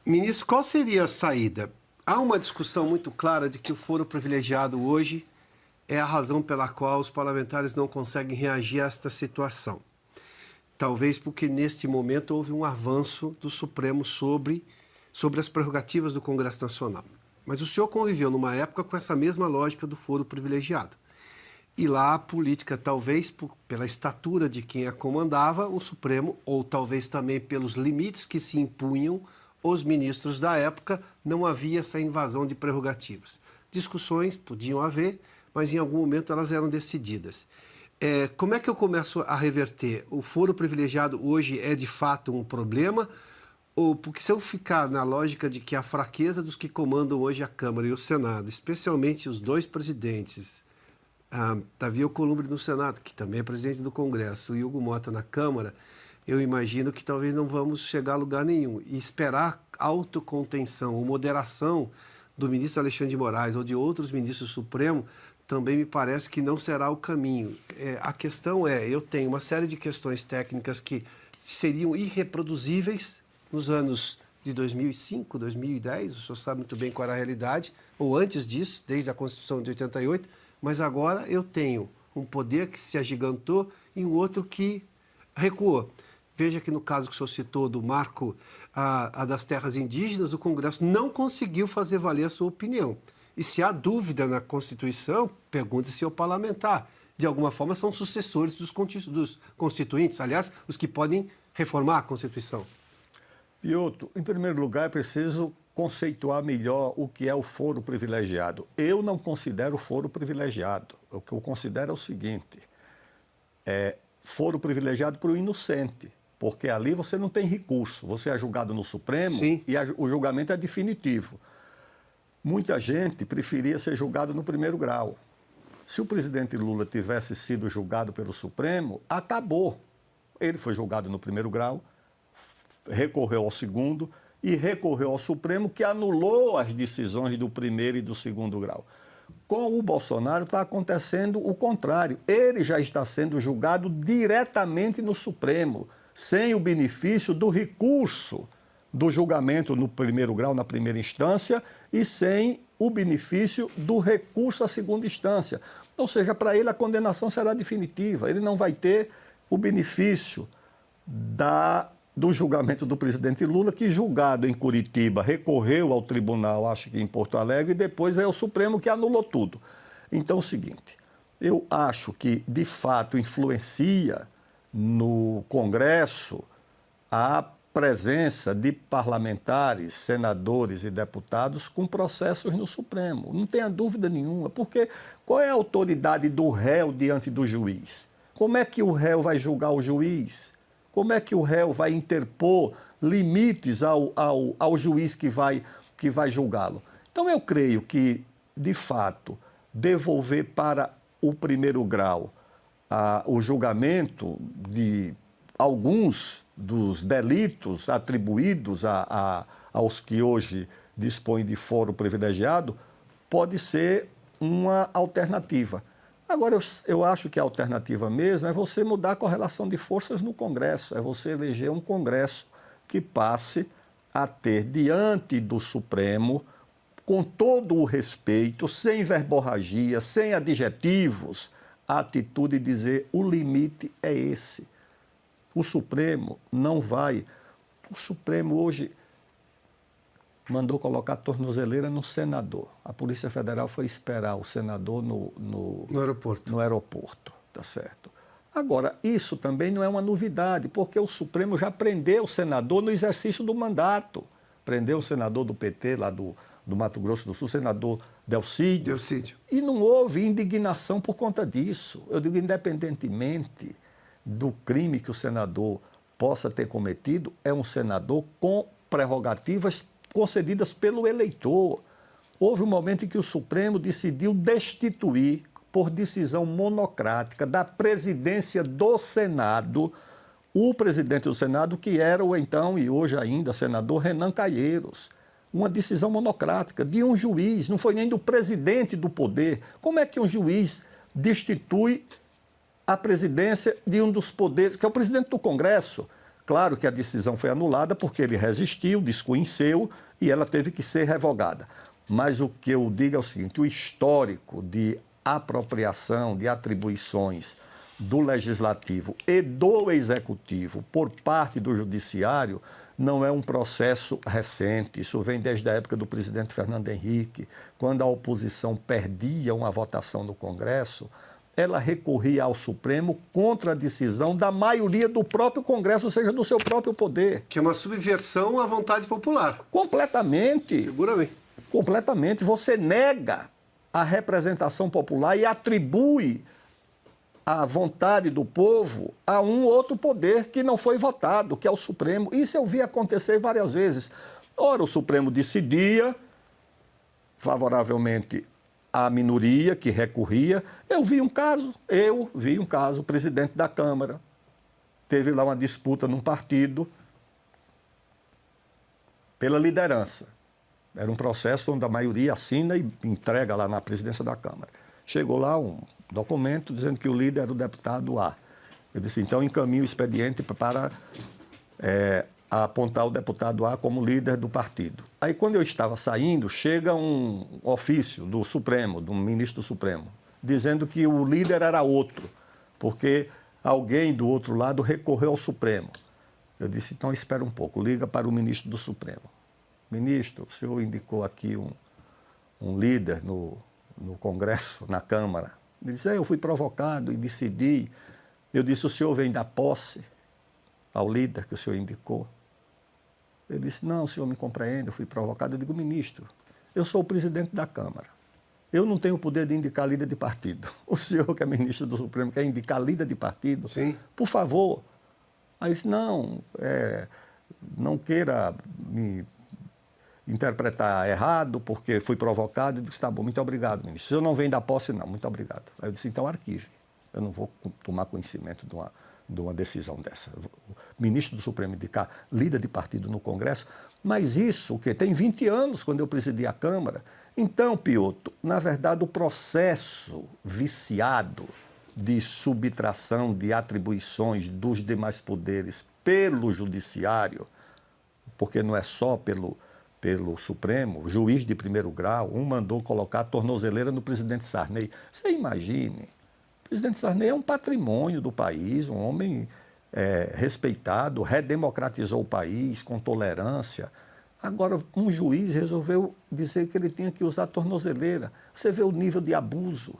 Ministro, qual seria a saída? Há uma discussão muito clara de que o foro privilegiado hoje é a razão pela qual os parlamentares não conseguem reagir a esta situação. Talvez porque, neste momento, houve um avanço do Supremo sobre as prerrogativas do Congresso Nacional. Mas o senhor conviveu numa época com essa mesma lógica do foro privilegiado. E lá a política, talvez pela estatura de quem a comandava, o Supremo, ou talvez também pelos limites que se impunham os ministros da época, não havia essa invasão de prerrogativas. Discussões podiam haver, mas em algum momento elas eram decididas. Como é que eu começo a reverter? O foro privilegiado hoje é de fato um problema? Ou porque se eu ficar na lógica de que a fraqueza dos que comandam hoje a Câmara e o Senado, especialmente os dois presidentes, Davi Alcolumbre no Senado, que também é presidente do Congresso, e Hugo Motta na Câmara, eu imagino que talvez não vamos chegar a lugar nenhum. E esperar autocontenção ou moderação do ministro Alexandre de Moraes ou de outros ministros do Supremo também me parece que não será o caminho. A questão eu tenho uma série de questões técnicas que seriam irreproduzíveis nos anos de 2005, 2010, o senhor sabe muito bem qual era a realidade, ou antes disso, desde a Constituição de 88, mas agora eu tenho um poder que se agigantou e um outro que recuou. Veja que no caso que o senhor citou do marco das terras indígenas, o Congresso não conseguiu fazer valer a sua opinião. E se há dúvida na Constituição, pergunte-se ao parlamentar. De alguma forma, são sucessores dos constituintes, aliás, os que podem reformar a Constituição. Piotr, em primeiro lugar, é preciso conceituar melhor o que é o foro privilegiado. Eu não considero foro privilegiado. O que eu considero é o seguinte, foro privilegiado para o inocente, porque ali você não tem recurso, você é julgado no Supremo. Sim. E o julgamento é definitivo. Muita gente preferia ser julgado no primeiro grau. Se o presidente Lula tivesse sido julgado pelo Supremo, acabou. Ele foi julgado no primeiro grau, recorreu ao segundo e recorreu ao Supremo, que anulou as decisões do primeiro e do segundo grau. Com o Bolsonaro está acontecendo o contrário. Ele já está sendo julgado diretamente no Supremo, sem o benefício do recurso do julgamento no primeiro grau, na primeira instância, e sem o benefício do recurso à segunda instância. Ou seja, para ele a condenação será definitiva. Ele não vai ter o benefício do julgamento do presidente Lula, que, julgado em Curitiba, recorreu ao tribunal, acho que em Porto Alegre, e depois é o Supremo que anulou tudo. Então, é o seguinte, eu acho que, de fato, influencia no Congresso a presença de parlamentares, senadores e deputados com processos no Supremo. Não tenha dúvida nenhuma, porque qual é a autoridade do réu diante do juiz? Como é que o réu vai julgar o juiz? Como é que o réu vai interpor limites ao juiz que vai julgá-lo? Então, eu creio que, de fato, devolver para o primeiro grau o julgamento de alguns dos delitos atribuídos aos que hoje dispõem de foro privilegiado pode ser uma alternativa. Agora, eu acho que a alternativa mesmo é você mudar a correlação de forças no Congresso, é você eleger um Congresso que passe a ter diante do Supremo, com todo o respeito, sem verborragia, sem adjetivos, a atitude de dizer o limite é esse. O Supremo não vai... O Supremo hoje mandou colocar tornozeleira no senador. A Polícia Federal foi esperar o senador no aeroporto, tá certo? Agora, isso também não é uma novidade, porque o Supremo já prendeu o senador no exercício do mandato. Prendeu o senador do PT, lá do Mato Grosso do Sul, o senador Delcídio. E não houve indignação por conta disso. Eu digo, independentemente do crime que o senador possa ter cometido, é um senador com prerrogativas concedidas pelo eleitor. Houve um momento em que o Supremo decidiu destituir, por decisão monocrática, da presidência do Senado, o presidente do Senado, que era o então e hoje ainda senador Renan Calheiros. Uma decisão monocrática de um juiz, não foi nem do presidente do poder. Como é que um juiz destitui a presidência de um dos poderes, que é o presidente do Congresso? Claro que a decisão foi anulada porque ele resistiu, desconheceu e ela teve que ser revogada. Mas o que eu digo é o seguinte, o histórico de apropriação de atribuições do Legislativo e do Executivo por parte do Judiciário não é um processo recente. Isso vem desde a época do presidente Fernando Henrique, quando a oposição perdia uma votação no Congresso, ela recorria ao Supremo contra a decisão da maioria do próprio Congresso, ou seja, do seu próprio poder. Que é uma subversão à vontade popular. Completamente. Seguramente. Completamente. Você nega a representação popular e atribui a vontade do povo a um outro poder que não foi votado, que é o Supremo. Isso eu vi acontecer várias vezes. Ora, o Supremo decidia favoravelmente à minoria que recorria. Eu vi um caso, o presidente da Câmara teve lá uma disputa num partido pela liderança. Era um processo onde a maioria assina e entrega lá na presidência da Câmara. Chegou lá um documento dizendo que o líder era o deputado A. Eu disse, então encaminho o expediente para apontar o deputado A como líder do partido. Aí, quando eu estava saindo, chega um ofício do Supremo, do ministro do Supremo, dizendo que o líder era outro, porque alguém do outro lado recorreu ao Supremo. Eu disse, então espera um pouco, liga para o ministro do Supremo. Ministro, o senhor indicou aqui um líder no Congresso, na Câmara. Ele disse, eu fui provocado e decidi. Eu disse, o senhor vem dar posse ao líder que o senhor indicou? Ele disse, não, o senhor me compreende, eu fui provocado. Eu digo, ministro, eu sou o presidente da Câmara. Eu não tenho o poder de indicar líder de partido. O senhor, que é ministro do Supremo, quer indicar líder de partido? Sim. Por favor. Aí disse, não, não queira me interpretar errado, porque fui provocado. Eu disse, tá bom, muito obrigado, ministro. O senhor não vem dar posse, não, muito obrigado. Aí eu disse, então arquive. Eu não vou tomar conhecimento de uma decisão dessa. O ministro do Supremo indicar líder de partido no Congresso, mas isso, o quê? Tem 20 anos, quando eu presidi a Câmara. Então, Piotr, na verdade, o processo viciado de subtração de atribuições dos demais poderes pelo Judiciário, porque não é só pelo Supremo, o juiz de primeiro grau, mandou colocar a tornozeleira no presidente Sarney. Você imagine, o presidente Sarney é um patrimônio do país, um homem respeitado, redemocratizou o país com tolerância. Agora, um juiz resolveu dizer que ele tinha que usar a tornozeleira. Você vê o nível de abuso.